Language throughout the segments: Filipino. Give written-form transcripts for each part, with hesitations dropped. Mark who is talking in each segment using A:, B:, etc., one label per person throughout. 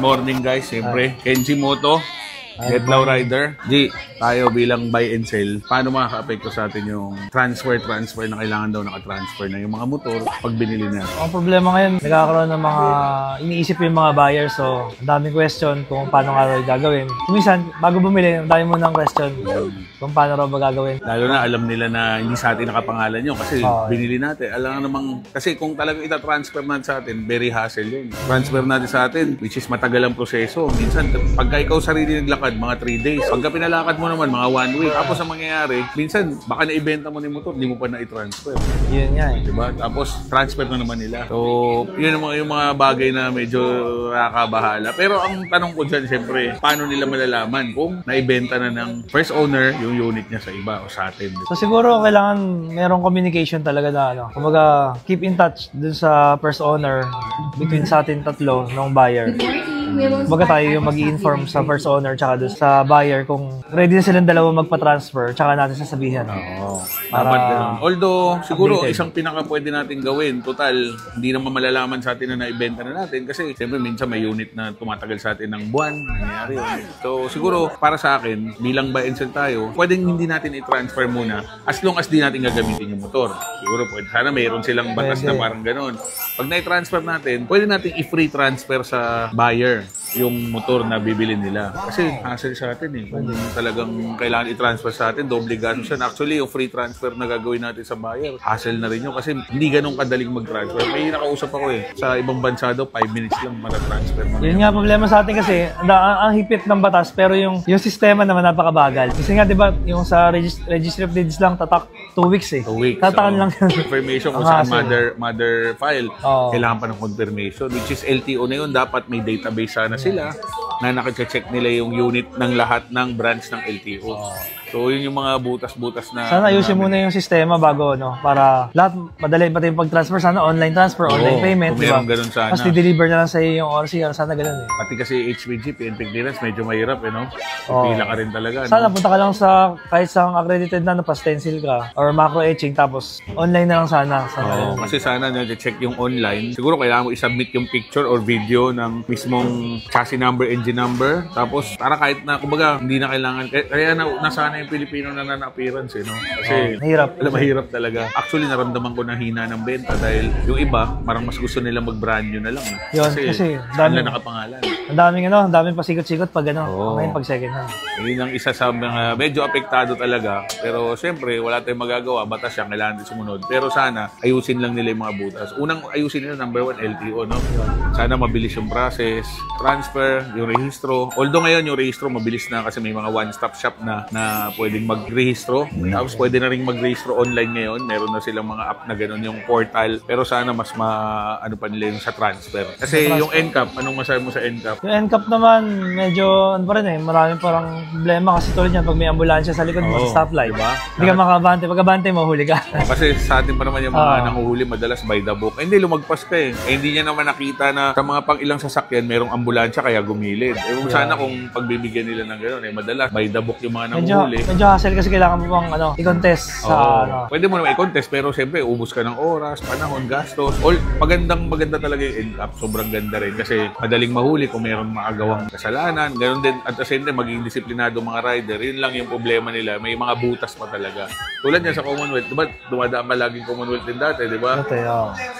A: morning guys, siyempre. Kenji Moto, Getlaw Rider. G, tayo bilang buy and sell, paano makaka-apekto sa atin yung transfer na kailangan daw naka-transfer na yung mga motor pag binili na?
B: Ang problema ngayon, nagkakaroon ng mga iniisip yung mga buyers, so ang daming question kung paano nga raw gagawin. Minsan, bago bumili, ang dami mo ng question kung paano raw ba gagawin.
A: Lalo na alam nila na hindi sa atin nakapangalan yun kasi binili natin. Alam namang, kasi kung talagang ita-transfer natin sa atin, very hassle yun. Transfer natin sa atin, which is matagal ang proseso. Minsan, pagka ikaw sarili naglakad, mga 3 days. Pagka pinalakad mo naman, mga 1 week. Tapos ang mangyayari, minsan, baka na-ibenta mo ni motor, hindi mo pa na-i-transfer.
B: Yun nga eh.
A: Diba? Tapos, transfer na naman nila. So, yun yung mga bagay na medyo nakakabahala. Pero ang tanong ko dyan, siyempre, paano nila malalaman kung na-ibenta na ng first owner yung unit niya sa iba o sa atin?
B: So, siguro kailangan merong communication talaga na ano. Kumbaga, keep in touch dun sa first owner between sa atin tatlo ng buyer. Baga tayo yung mag-i-inform sa first owner tsaka doon sa buyer kung ready na silang dalawa magpa-transfer tsaka natin sasabihan.
A: Oo. Dapat ganun. Although, siguro isang pinaka pwede natin gawin, total, hindi naman malalaman sa atin na naibenta na natin kasi siyempre minsan may unit na tumatagal sa atin ng buwan, nangyayari yun. So, siguro, para sa akin, bilang buy and sell tayo, pwedeng hindi natin i-transfer muna as long as di natin gagamitin yung motor. Siguro, pwede. Sana mayroon silang batas na parang ganun. Pag na-transfer natin, pwede natin i-free transfer sa buyer yung motor na bibili nila. Kasi hassle sa atin eh. Kung talagang kailangan i-transfer sa atin, doble ganon siya. Actually, yung free transfer na gagawin natin sa buyer, hassle na rin yun kasi hindi ganun kadaling mag-transfer. May nakausap ako eh. Sa ibang bansa daw, 5 minutes lang mara-transfer.
B: Yun nga problema sa atin kasi, ang hipit ng batas pero yung sistema naman napakabagal. Kasi nga, di ba, yung sa registry of deeds lang, tatak 2 weeks eh.
A: 2 weeks.
B: Tatakan lang.
A: Information kung saan mother file. Kailangan pa ng confirmation. Which is LTO na yun. Dapat may database sana sila na nakacheck nila yung unit ng lahat ng branch ng LTO. So, yun yung mga butas-butas na...
B: Sana ayusin muna yung sistema bago, no? Para lahat, madali pati yung pag-transfer. Sana online transfer, online payment, di ba?
A: Ganun sana.
B: Mas di-deliver na lang sa iyo yung ORCR. Sana ganun eh.
A: Pati kasi HPG, PNP clearance, medyo mahirap, eh, no? Pila ka rin talaga, no?
B: Sana punta ka lang sa, kahit sa accredited na, pa-stencil ka, or macro etching, tapos online na lang sana.
A: Kasi sana na-check yung online. Siguro kailangan mo i-submit yung picture or video ng mismong chassis number, engine number. Tapos, para kahit na, kumbaga, hindi na kailangan, kaya nasana yung Pilipino na non-appearance, eh, no? Kasi, mahirap talaga. Actually, naramdaman ko na hina ng benta dahil yung iba, parang mas gusto nila mag-brand new na lang.
B: Yun, kasi
A: dami nakapangalan.
B: Ang daming pasikot-sikot pag ngayon pag second hand.
A: Yun ang isa sa mga medyo apektado talaga. Pero, siyempre, wala tayong magagawa. Batas yan, kailangan din sumunod. Pero sana, ayusin lang nila yung mga butas. Unang ayusin nila, number 1, LTO, no? Sana mabilis yung process, transfer, yung rehistro. Although ngayon, yung rehistro mabilis na kasi may mga one-stop shop na pwedeng mag-rehistro. Tapos pwede na rin mag-rehistro online ngayon. Meron na silang mga app na gano'n yung portal. Pero sana mas ano pa nila yung sa transfer. Kasi yung NCAP, anong masabi mo sa NCAP?
B: Yung NCAP naman, medyo ano pa rin eh. Maraming parang problema kasi tulad yan. Pag may ambulansya sa likod mo sa stoplight, diba? Hindi ka makabante. Pag abante mo, huli ka.
A: Kasi sa atin pa naman yung mga nanguhuli madalas by the book. Hindi, lumagpas ka eh. Hindi niya naman nakita na sa mga pang ilang sasakyan, merong ambulansya kaya gumilid. Sana kung pagbibigyan nila ng gano'n eh, madalas by the book yung mga nanguhuli.
B: Medyo hassle kasi kailangan mo bang i-contest sa
A: Pwede mo naman i-contest pero siyempre ubos ka ng oras, panahon, gastos. Maganda talaga yung NCAP. Sobrang ganda rin kasi madaling mahuli kung mayroong maagawang kasalanan. Ganon din at the same time maging disiplinado mga rider. Yun lang yung problema nila. May mga butas pa talaga. Tulad yan sa Commonwealth. Diba dumadaan ka laging Commonwealth din dati, di ba?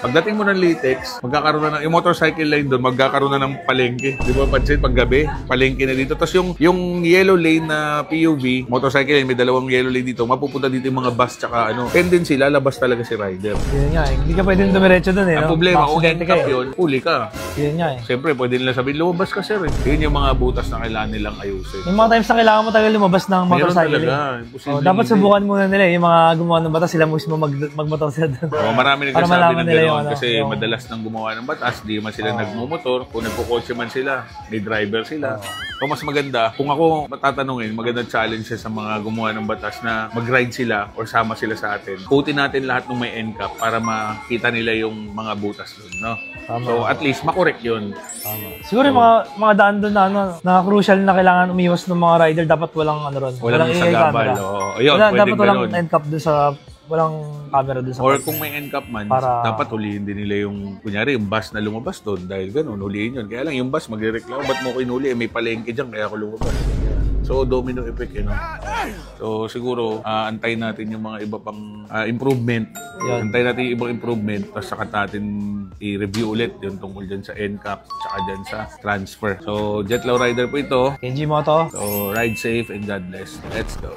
A: Pagdating mo ng Litex, magkakaroon na yung motorcycle lane doon, magkakaroon na ng palengke. Di ba pansin paggabi, palengke na dito. Tapos yung yellow lane na PUV, motorcycle lane, may dalawang yellow lane dito, mapupunta dito yung mga bus tsaka tendency, lalabas talaga si rider.
B: Yun nga eh. Hindi ka pwedeng dumiretso doon eh.
A: Ang problema, kung NCAP yun, huli ka.
B: Yun nga eh.
A: Siyempre, pwede nila sabihin, lumabas ka sir eh. Yun yung mga butas na kailangan nilang ayusin.
B: Yung mga times na kailangan mo tagal lumabas ng motorcycle. Dapat subukan muna nila yung mga gumawa ng batas, sila mismo magmotor sila doon.
A: Marami nagsasabi ng gano'n kasi madalas nang gumawa ng batas, di man sila nagmumotor. Kung nagkukotse man sila, may driver sila. So mas maganda, kung ako matatanungin, magandang challenge sa mga gumawa ng batas na mag-ride sila or sama sila sa atin. Putin natin lahat ng may NCAP para makita nila yung mga butas doon, no? So at least makorek yun.
B: Siguro yung mga daan doon na crucial na kailangan umiwas ng mga rider, dapat walang ron.
A: Walang sagabal.
B: Dapat walang NCAP doon sa walang camera dun sa
A: Or
B: parking.
A: kung may NCAP man,
B: Para-
A: dapat huliin din nila yung, kunyari, yung bus na lumabas doon. Dahil ganun, huliin yun. Kaya lang, yung bus magre-reklamo, ba't mo ko inuli? May palengke dyan, kaya ako lumabas. So, domino effect yun. So, siguro, antayin natin yung mga iba pang improvement.
B: Yun.
A: Antayin natin yung ibang improvement, tapos saka natin i-review ulit yung tungkol dyan sa NCAP, saka dyan sa transfer. So, Jetlaw Rider po ito.
B: Kenji Moto.
A: So, ride safe and God bless. Let's go.